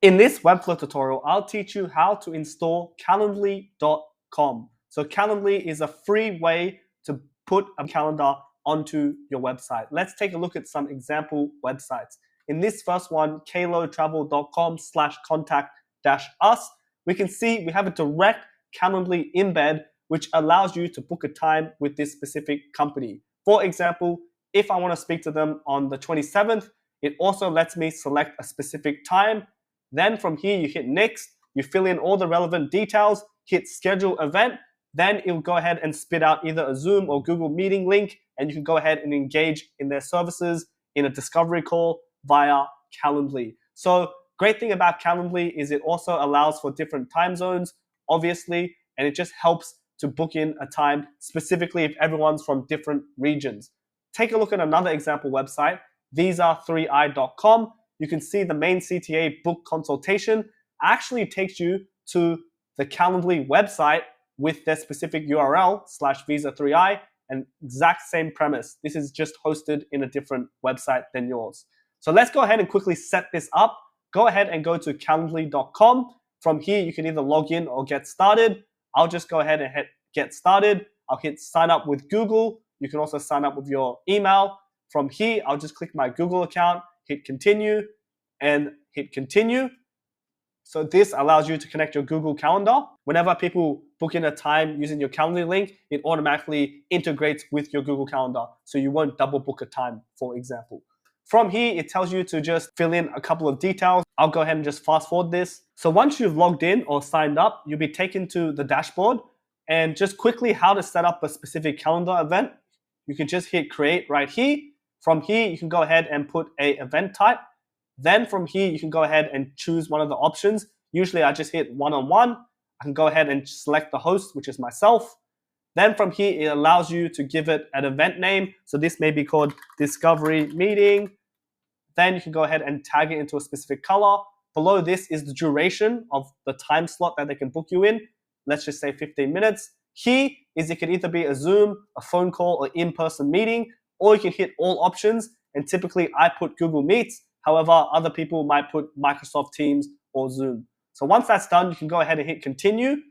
In this Webflow tutorial, I'll teach you how to install Calendly.com. So Calendly is a free way to put a calendar onto your website. Let's take a look at some example websites. In this first one, kalotravel.com/contact-us, we can see we have a direct Calendly embed which allows you to book a time with this specific company. For example, if I want to speak to them on the 27th, it also lets me select a specific time. Then from here, you hit next, you fill in all the relevant details, hit schedule event, then it'll go ahead and spit out either a Zoom or Google Meeting link, and you can go ahead and engage in their services in a discovery call via Calendly. So great thing about Calendly is it also allows for different time zones, obviously, and it just helps to book in a time specifically if everyone's from different regions. Take a look at another example website, visa3i.com. You can see the main CTA book consultation actually takes you to the Calendly website with their specific URL /visa3i, and exact same premise. This is just hosted in a different website than yours. So let's go ahead and quickly set this up. Go ahead and go to calendly.com. From here, you can either log in or get started. I'll just go ahead and hit get started. I'll hit sign up with Google. You can also sign up with your email. From here, I'll just click my Google account, hit continue, and hit continue. So this allows you to connect your Google Calendar. Whenever people book in a time using your Calendly link, it automatically integrates with your Google Calendar. So you won't double book a time, for example. From here, it tells you to just fill in a couple of details. I'll go ahead and just fast forward this. So once you've logged in or signed up, you'll be taken to the dashboard. And just quickly how to set up a specific calendar event. You can just hit create right here. From here, you can go ahead and put an event type. Then from here, you can go ahead and choose one of the options. Usually I just hit one-on-one. I can go ahead and select the host, which is myself. Then from here, it allows you to give it an event name. So this may be called Discovery Meeting. Then you can go ahead and tag it into a specific color. Below this is the duration of the time slot that they can book you in. Let's just say 15 minutes. Here is it can either be a Zoom, a phone call, or in-person meeting, or you can hit all options. And typically I put Google Meets. However, other people might put Microsoft Teams or Zoom. So once that's done, you can go ahead and hit continue.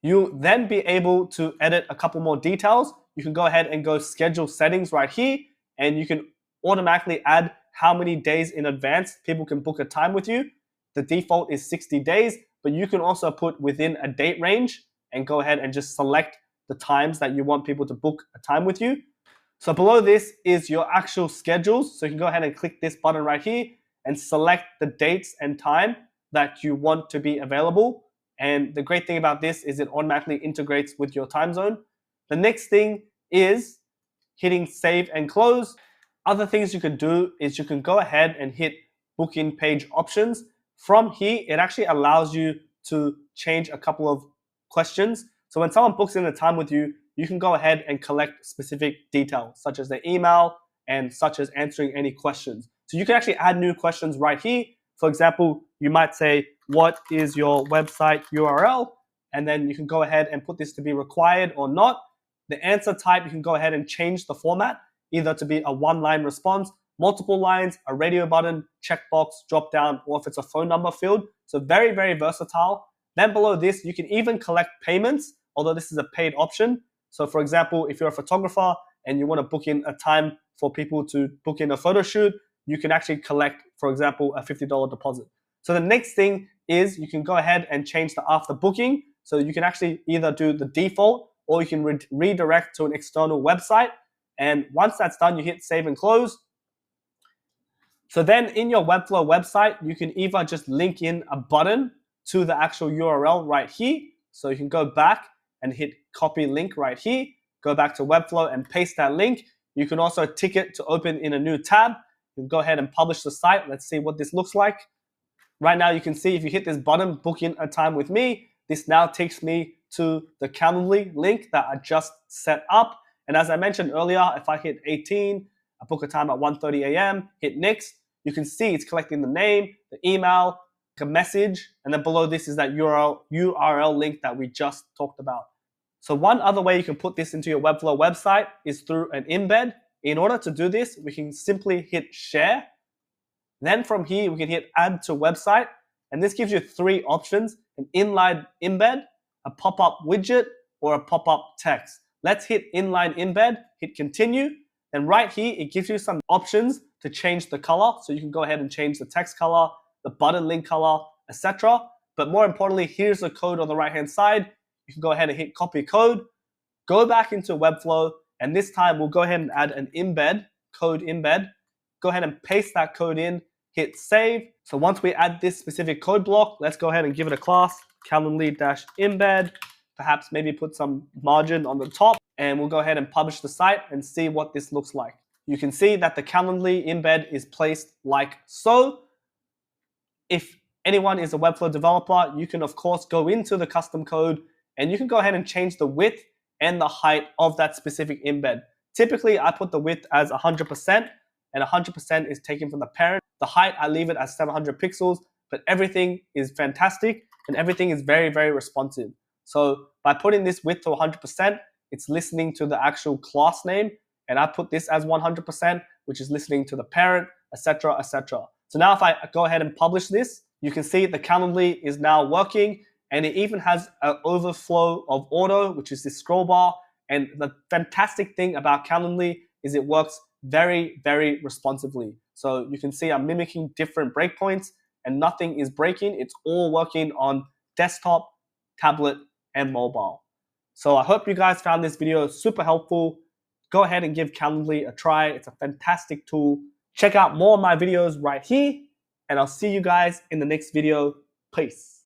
You'll then be able to edit a couple more details. You can go ahead and go schedule settings right here, and you can automatically add how many days in advance people can book a time with you. The default is 60 days, but you can also put within a date range and go ahead and just select the times that you want people to book a time with you. So below this is your actual schedules. So you can go ahead and click this button right here and select the dates and time that you want to be available. And the great thing about this is it automatically integrates with your time zone. The next thing is hitting save and close. Other things you can do is you can go ahead and hit booking page options. From here, it actually allows you to change a couple of questions. So when someone books in a time with you, you can go ahead and collect specific details, such as their email and such as answering any questions. So you can actually add new questions right here. For example, you might say, what is your website URL? And then you can go ahead and put this to be required or not. The answer type, you can go ahead and change the format, either to be a one-line response, multiple lines, a radio button, checkbox, drop down, or if it's a phone number field. So very, very versatile. Then below this, you can even collect payments, although this is a paid option. So for example, if you're a photographer and you want to book in a time for people to book in a photo shoot, you can actually collect, for example, a $50 deposit. So the next thing is you can go ahead and change the after booking. So you can actually either do the default or you can redirect to an external website. And once that's done, you hit save and close. So then in your Webflow website, you can either just link in a button to the actual URL right here. So you can go back and hit copy link right here, go back to Webflow and paste that link. You can also tick it to open in a new tab. You can go ahead and publish the site. Let's see what this looks like. Right now you can see if you hit this button, book in a time with me, this now takes me to the Calendly link that I just set up. And as I mentioned earlier, if I hit 18, I book a time at 1:30 a.m., hit next, you can see it's collecting the name, the email, a message, and then below this is that URL link that we just talked about. So one other way you can put this into your Webflow website is through an embed. In order to do this, we can simply hit share. Then from here, we can hit add to website. And this gives you three options: an inline embed, a pop-up widget, or a pop-up text. Let's hit inline embed, hit continue. And right here, it gives you some options to change the color. So you can go ahead and change the text color, the button link color, etc. But more importantly, here's the code on the right-hand side. You can go ahead and hit copy code, go back into Webflow, and this time we'll go ahead and add an embed, code embed. Go ahead and paste that code in, hit save. So once we add this specific code block, let's go ahead and give it a class, Calendly-embed. Perhaps maybe put some margin on the top, and we'll go ahead and publish the site and see what this looks like. You can see that the Calendly embed is placed like so. If anyone is a Webflow developer, you can of course go into the custom code and you can go ahead and change the width and the height of that specific embed. Typically, I put the width as 100%, and 100% is taken from the parent. The height, I leave it as 700 pixels, but everything is fantastic and everything is very, very responsive. So by putting this width to 100%, it's listening to the actual class name, and I put this as 100%, which is listening to the parent, etc., etc. So now if I go ahead and publish this, you can see the Calendly is now working, and it even has an overflow of auto, which is this scroll bar. And the fantastic thing about Calendly is it works very, very responsively. So you can see I'm mimicking different breakpoints and nothing is breaking. It's all working on desktop, tablet, and mobile. So I hope you guys found this video super helpful. Go ahead and give Calendly a try. It's a fantastic tool. Check out more of my videos right here, and I'll see you guys in the next video. Peace.